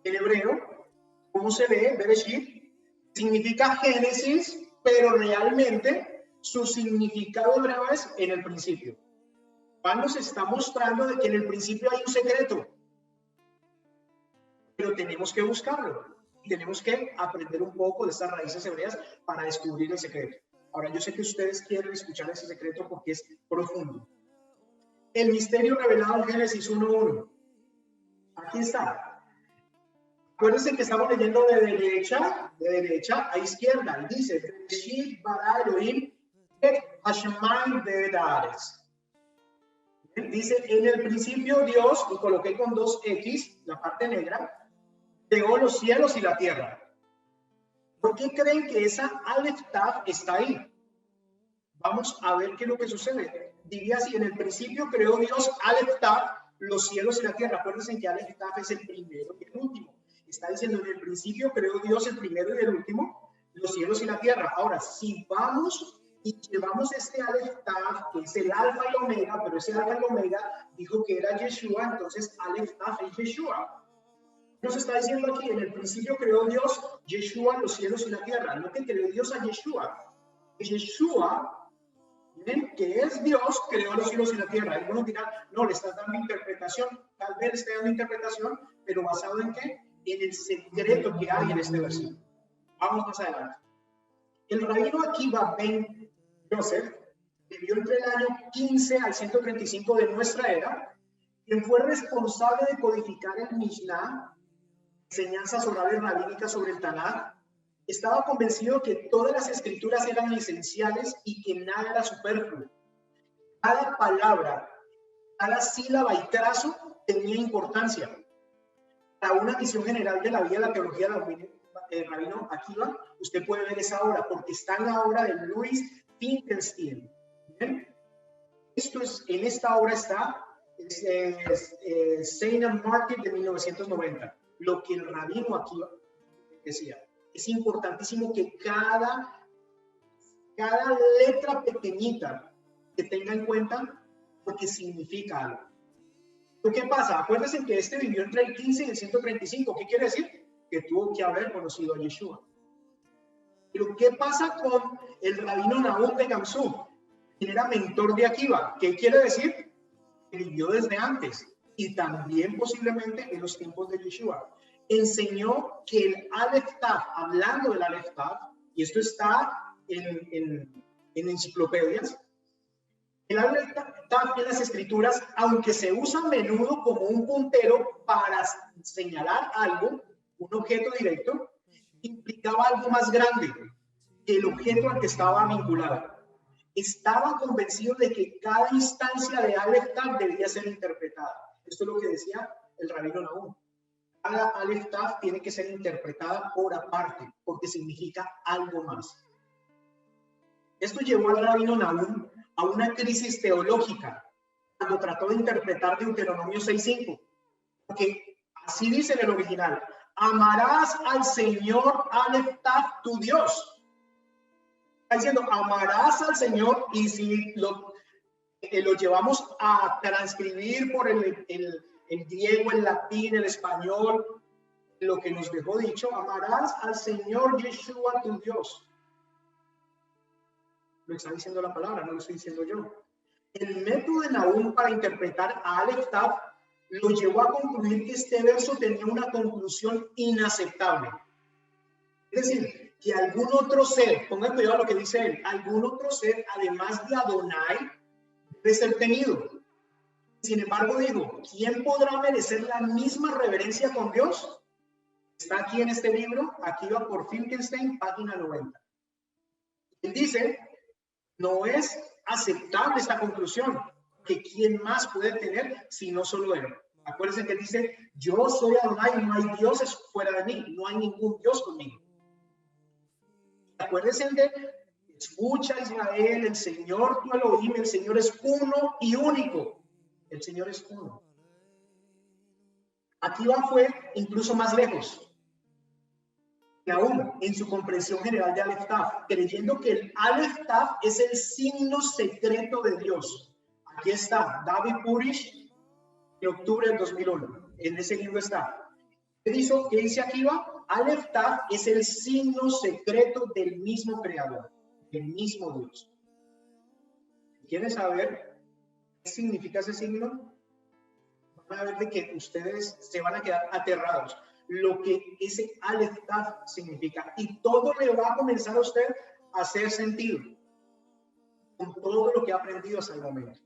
en hebreo. ¿Cómo se ve? Bereshit significa Génesis, pero realmente su significado hebreo es en el principio. Juan nos está mostrando de que en el principio hay un secreto, pero tenemos que buscarlo. Tenemos que aprender un poco de estas raíces hebreas para descubrir el secreto. Ahora, yo sé que ustedes quieren escuchar ese secreto porque es profundo. El misterio revelado en Génesis 1:1. Aquí está. Acuérdense que estamos leyendo de derecha a izquierda. Y dice: Bereshit bara Elohim et hashamayim ve'et haaretz. Dice: en el principio Dios, y coloqué con 2 X, la parte negra, creó los cielos y la tierra. ¿Por qué creen que esa Aleph Tav está ahí? Vamos a ver qué es lo que sucede. Diría así, en el principio creó Dios Aleph Tav, los cielos y la tierra. Acuérdense que Aleph Tav es el primero y el último. Está diciendo, en el principio creó Dios el primero y el último, los cielos y la tierra. Ahora, si vamos y llevamos este Aleph Tav, que es el alfa y el omega, pero ese alfa y el omega dijo que era Yeshua, entonces Aleph Tav es Yeshua. Nos está diciendo aquí, en el principio creó Dios Yeshua, los cielos y la tierra. No que creó Dios a Yeshua. Yeshua, ¿ven? Que es Dios, creó los cielos y la tierra. Algunos dirán, no, le estás dando interpretación. Tal vez le esté dando interpretación, pero ¿basado en qué? En el secreto que hay en este versículo. Vamos más adelante. El rabino Akiva ben Yosef vivió entre el año 15 al 135 de nuestra era, quien fue responsable de codificar el Mishnah, enseñanzas orales rabínicas sobre el Tanaj. Estaba convencido que todas las escrituras eran esenciales y que nada era superfluo. Cada palabra, cada sílaba y trazo tenía importancia. Para una visión general de la vida de la teología del rabino Akiva, usted puede ver esa obra, porque está en la obra de Louis Finkelstein. ¿Bien? En esta obra está Saint and Market de 1990. Lo que el rabino Akiva decía. Es importantísimo que cada letra pequeñita se tenga en cuenta porque significa algo. ¿Qué pasa? Acuérdense que este vivió entre el 15 y el 135. ¿Qué quiere decir? Que tuvo que haber conocido a Yeshua. Pero ¿qué pasa con el rabino Nahum de Gamsú? Quien era mentor de Akiva. ¿Qué quiere decir? Que vivió desde antes y también posiblemente en los tiempos de Yeshua. Enseñó que el Aleph Tav, hablando del Aleph Tav, y esto está en enciclopedias, el Aleph Tav en las escrituras, aunque se usa a menudo como un puntero para señalar algo, un objeto directo, implicaba algo más grande que el objeto al que estaba vinculado. Estaba convencido de que cada instancia de Aleph Tav debía ser interpretada. Esto es lo que decía el rabino Nahum. Cada Aleph Tav tiene que ser interpretada por aparte, porque significa algo más. Esto llevó al rabino Nahum a una crisis teológica cuando trató de interpretar Deuteronomio 6:5, porque así dice en el original: amarás al Señor Aleph Tav, tu Dios. Está diciendo, amarás al Señor, y si lo llevamos a transcribir por el griego, el latín, el español, lo que nos dejó dicho, amarás al Señor Yeshua, tu Dios. Lo está diciendo la palabra, no lo estoy diciendo yo. El método de Nahum para interpretar a Aleph Tav lo llevó a concluir que este verso tenía una conclusión inaceptable. Es decir, que algún otro ser, pongan cuidado a lo que dice él, algún otro ser, además de Adonai, debe ser tenido. Sin embargo, digo, ¿quién podrá merecer la misma reverencia con Dios? Está aquí en este libro, aquí va por Finkelstein, página 90. Él dice, no es aceptable esta conclusión, que quién más puede tener si no solo él. Acuérdense que dice, yo soy Adonai, no hay dioses fuera de mí, no hay ningún Dios conmigo. Acuérdense de, escucha Israel, el Señor tu Elohim, el Señor es uno y único. El Señor es uno. Akiva fue incluso más lejos. Nahum, en su comprensión general de Aleph Tav, creyendo que el Aleph Tav es el signo secreto de Dios. Aquí está, David Purish, en octubre del 2001. En ese libro está. ¿Qué dice Akiva? Aleph Tav es el signo secreto del mismo Creador, del mismo Dios. ¿Quieres saber qué significa ese signo? Van a ver de que ustedes se van a quedar aterrados. Lo que ese Aleph Tav significa, y todo le va a comenzar a usted a hacer sentido con todo lo que ha aprendido hasta el momento.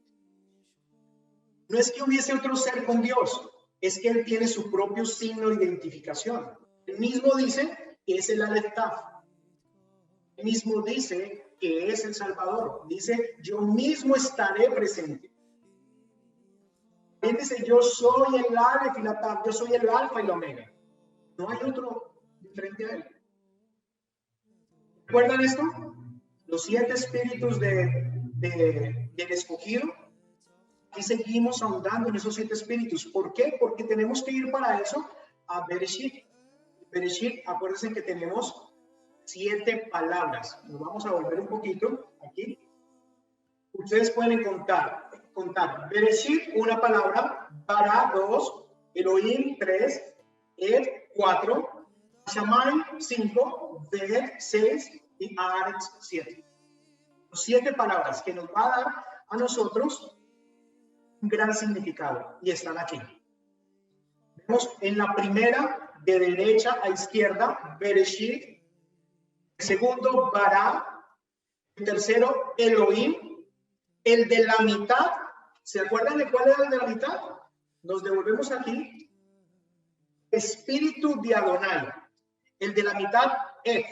No es que hubiese otro ser con Dios, es que él tiene su propio signo de identificación. Él mismo dice que es el Aleph Tav. Él mismo dice que es el Salvador. Dice, yo mismo estaré presente. Él dice, yo soy el Aleph y la Tav, yo soy el Alfa y la Omega. No hay otro diferente a él. ¿Recuerdan esto? los 7 espíritus del escogido. Aquí seguimos ahondando en esos 7 espíritus. ¿Por qué? Porque tenemos que ir para eso a Bereshit. Bereshit, acuérdense que tenemos 7 palabras. Nos vamos a volver un poquito aquí. Ustedes pueden contar. Bereshit, una palabra. Bara, 2. Elohim, 3. Ed, 4. Shammai, 5. Ved, 6. Y Aretz, 7. 7 palabras que nos va a dar a nosotros un gran significado, y están aquí. Vemos en la primera, de derecha a izquierda, Bereshit. El segundo, Bara. El tercero, Elohim. El de la mitad, ¿se acuerdan de cuál era el de la mitad? Nos devolvemos aquí. Espíritu de Adonai. El de la mitad, Ed.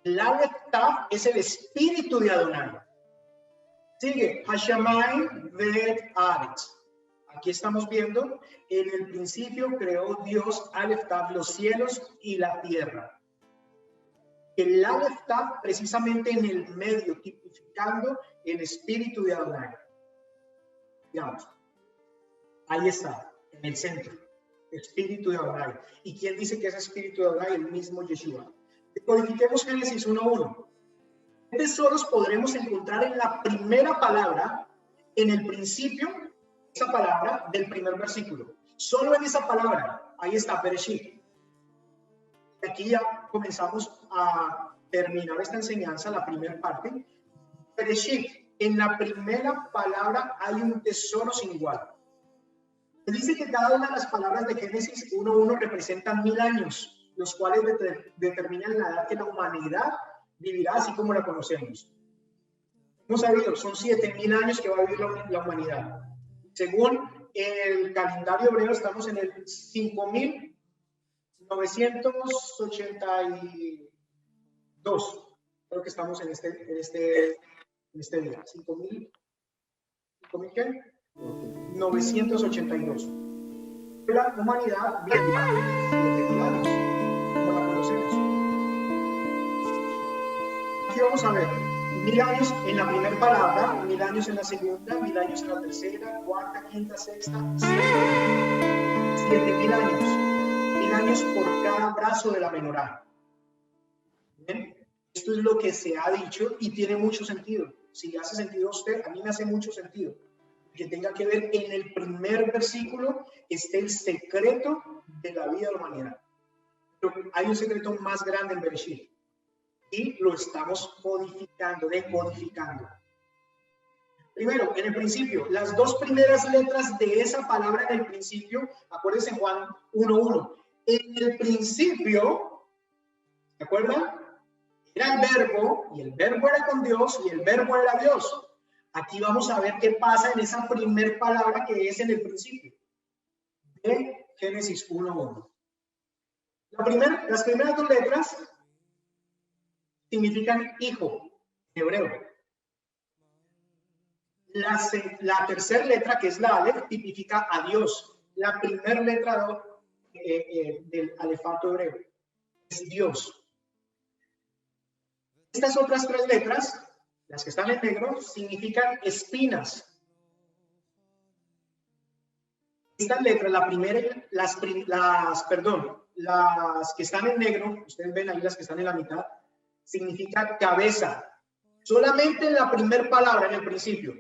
El Aleph Tav es el espíritu de Adonai. Sigue, Hashamay Ved Aretz. Aquí estamos viendo, en el principio creó Dios Aleph Tav, los cielos y la tierra. El Aleph Tav precisamente en el medio, tipificando el espíritu de Adonai. Digamos, ahí está, en el centro, espíritu de Adonai. ¿Y quién dice que es espíritu de Adonai? El mismo Yeshua. Codifiquemos Génesis 1:1. ¿Qué tesoros podremos encontrar en la primera palabra, en el principio, esa palabra del primer versículo? Solo en esa palabra, ahí está, Bereshit. Aquí ya comenzamos a terminar esta enseñanza, la primera parte. Bereshit, en la primera palabra hay un tesoro sin igual. Dice que cada una de las palabras de Génesis 1:1 representan 1000 años, los cuales determinan la edad que la humanidad vivirá así como la conocemos. Hemos sabido, son 7000 años que va a vivir la humanidad. Según el calendario hebreo, estamos en el 5982. Creo que estamos en este día. 5982. La humanidad vivirá 7000 años, como la conocemos. Aquí vamos a ver 1000 años en la primera palabra, 1000 años en la segunda, 1000 años en la tercera, cuarta, quinta, sexta, 7000 años. 1000 años por cada brazo de la menorá. ¿Bien? Esto es lo que se ha dicho y tiene mucho sentido. Si hace sentido a usted, a mí me hace mucho sentido. Que tenga que ver en el primer versículo está el secreto de la vida de la humanidad. Pero hay un secreto más grande en Bereshit y lo estamos decodificando. Primero, en el principio, las 2 primeras letras de esa palabra en el principio, acuérdense en Juan 1:1. En el principio, ¿se acuerdan? Era el verbo, y el verbo era con Dios, y el verbo era Dios. Aquí vamos a ver qué pasa en esa primer palabra que es en el principio de Génesis 1:1. Las primeras 2 letras significan hijo en hebreo. La tercera letra, que es la Aleph, tipifica a Dios. La primera letra del alefato hebreo es Dios. Estas otras 3 letras, las que están en negro, significan espinas. Estas letras, la primera, las que están en negro, ustedes ven ahí las que están en la mitad, significa cabeza. Solamente en la primera palabra, en el principio.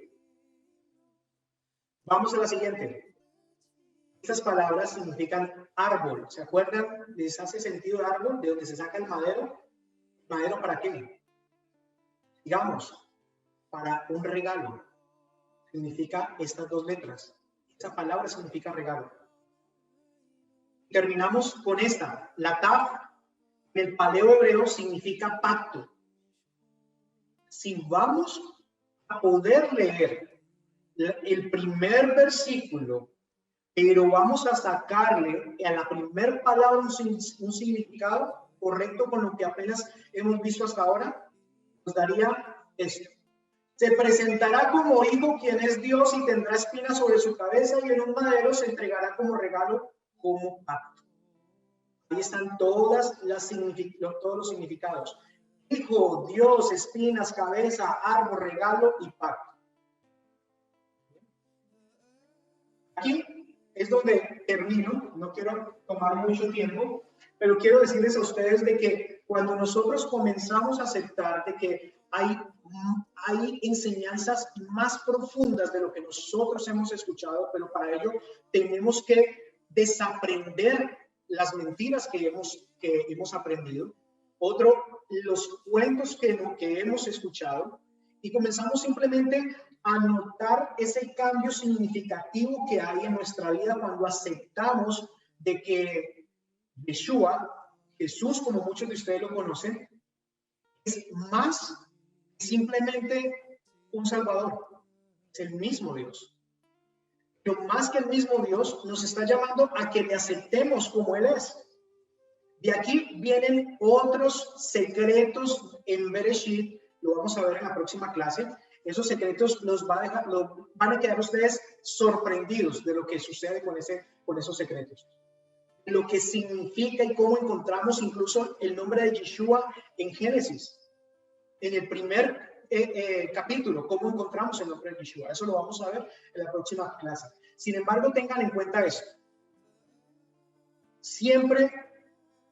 Vamos a la siguiente. Estas palabras significan árbol. ¿Se acuerdan? ¿Les hace sentido el árbol? De donde se saca el madero. ¿Madero para qué? Digamos, para un regalo. Significa estas 2 letras. Esa palabra significa regalo. Terminamos con esta. La Tav, en el paleo hebreo, significa pacto. Si vamos a poder leer el primer versículo, pero vamos a sacarle a la primera palabra un significado correcto con lo que apenas hemos visto hasta ahora, nos daría esto. Se presentará como hijo quien es Dios y tendrá espinas sobre su cabeza y en un madero se entregará como regalo, como pacto. Ahí están todos los significados. Hijo, Dios, espinas, cabeza, árbol, regalo y pacto. Aquí es donde termino, no quiero tomar mucho tiempo, pero quiero decirles a ustedes de que cuando nosotros comenzamos a aceptar de que hay enseñanzas más profundas de lo que nosotros hemos escuchado, pero para ello tenemos que desaprender las mentiras que hemos aprendido, otro, los cuentos que hemos escuchado, y comenzamos simplemente a notar ese cambio significativo que hay en nuestra vida cuando aceptamos de que Yeshua, Jesús, como muchos de ustedes lo conocen, es más simplemente un Salvador, es el mismo Dios. Pero más que el mismo Dios, nos está llamando a que le aceptemos como Él es. De aquí vienen otros secretos en Bereshit, lo vamos a ver en la próxima clase. Esos secretos van a quedar ustedes sorprendidos de lo que sucede con esos secretos. Lo que significa y cómo encontramos incluso el nombre de Yeshua en Génesis. En el primer capítulo, cómo encontramos el nombre de Yeshua. Eso lo vamos a ver en la próxima clase. Sin embargo, tengan en cuenta eso. Siempre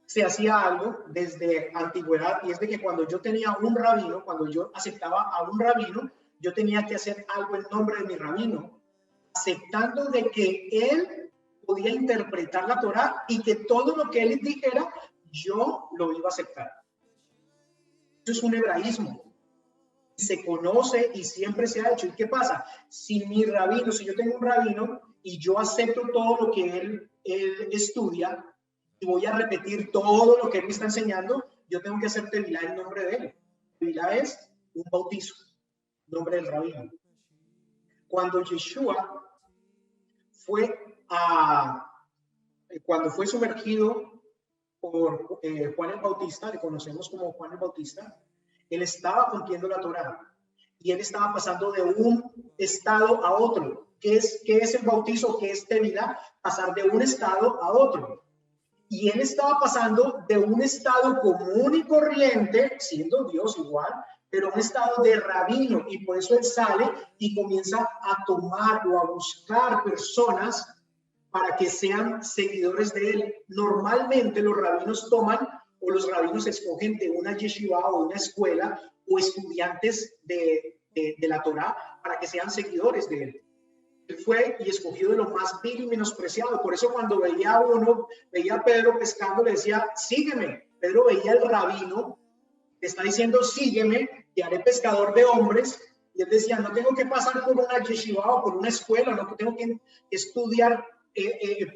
se hacía algo desde antigüedad, y es de que cuando yo tenía un rabino, cuando yo aceptaba a un rabino, yo tenía que hacer algo en nombre de mi rabino, aceptando de que él podía interpretar la Torá y que todo lo que él dijera, yo lo iba a aceptar. Eso es un hebraísmo. Se conoce y siempre se ha hecho. ¿Y qué pasa? Si mi rabino, si yo tengo un rabino y yo acepto todo lo que él estudia y voy a repetir todo lo que él me está enseñando, yo tengo que hacer tevilá en nombre de él. Tevilá es un bautizo, en nombre del rabino. Cuando Yeshua cuando fue sumergido por Juan el Bautista, le conocemos como Juan el Bautista, él estaba cumpliendo la Torá y él estaba pasando de un estado a otro. ¿Qué es el bautizo? ¿Qué es tevilá? Pasar de un estado a otro. Y él estaba pasando de un estado común y corriente, siendo Dios igual, pero un estado de rabino, y por eso él sale y comienza a tomar o a buscar personas para que sean seguidores de él. Normalmente los rabinos toman o los rabinos escogen de una yeshiva o una escuela o estudiantes de la Torá para que sean seguidores de él. Él fue y escogió de lo más vil y menospreciado. Por eso cuando veía a Pedro pescando, le decía, sígueme. Pedro veía al rabino, le está diciendo, sígueme, te haré pescador de hombres. Y él decía, no tengo que pasar por una yeshiva o por una escuela, no tengo que estudiar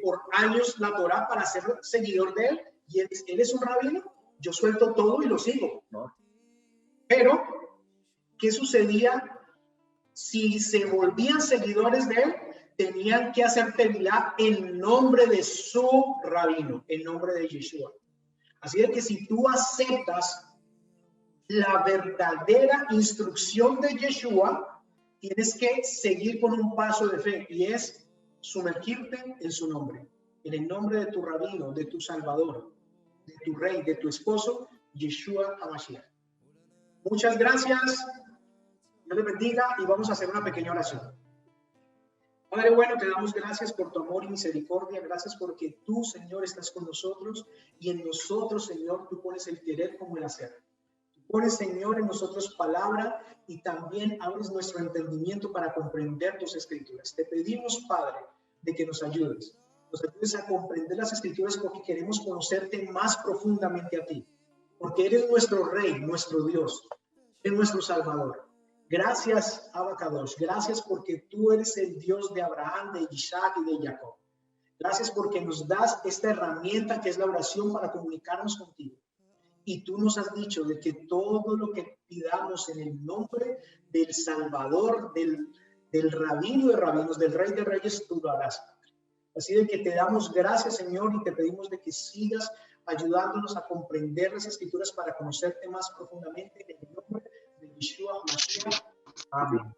por años la Torá para ser seguidor de él. Y él es un rabino, yo suelto todo y lo sigo. ¿No? Pero, ¿qué sucedía? Si se volvían seguidores de él, tenían que hacer tevilá en nombre de su rabino, en nombre de Yeshua. Así de que si tú aceptas la verdadera instrucción de Yeshua, tienes que seguir con un paso de fe, y es sumergirte en su nombre, en el nombre de tu rabino, de tu salvador, de tu rey, de tu esposo, Yeshua HaMashiach. Muchas gracias. Dios les bendiga y vamos a hacer una pequeña oración. Padre bueno, te damos gracias por tu amor y misericordia. Gracias porque tú, Señor, estás con nosotros, y en nosotros, Señor, tú pones el querer como el hacer. Tú pones, Señor, en nosotros palabra y también abres nuestro entendimiento para comprender tus escrituras. Te pedimos, Padre, de que nos ayudes. Nos ayudes a comprender las escrituras porque queremos conocerte más profundamente a ti. Porque eres nuestro Rey, nuestro Dios, eres nuestro Salvador. Gracias, Abacados. Gracias porque tú eres el Dios de Abraham, de Isaac y de Jacob. Gracias porque nos das esta herramienta que es la oración para comunicarnos contigo. Y tú nos has dicho de que todo lo que pidamos en el nombre del Salvador, del Rabino de Rabinos, del Rey de Reyes, tú lo harás. Así de que te damos gracias, Señor, y te pedimos de que sigas ayudándonos a comprender las Escrituras para conocerte más profundamente en el nombre de Yeshua HaMashiach. Amén.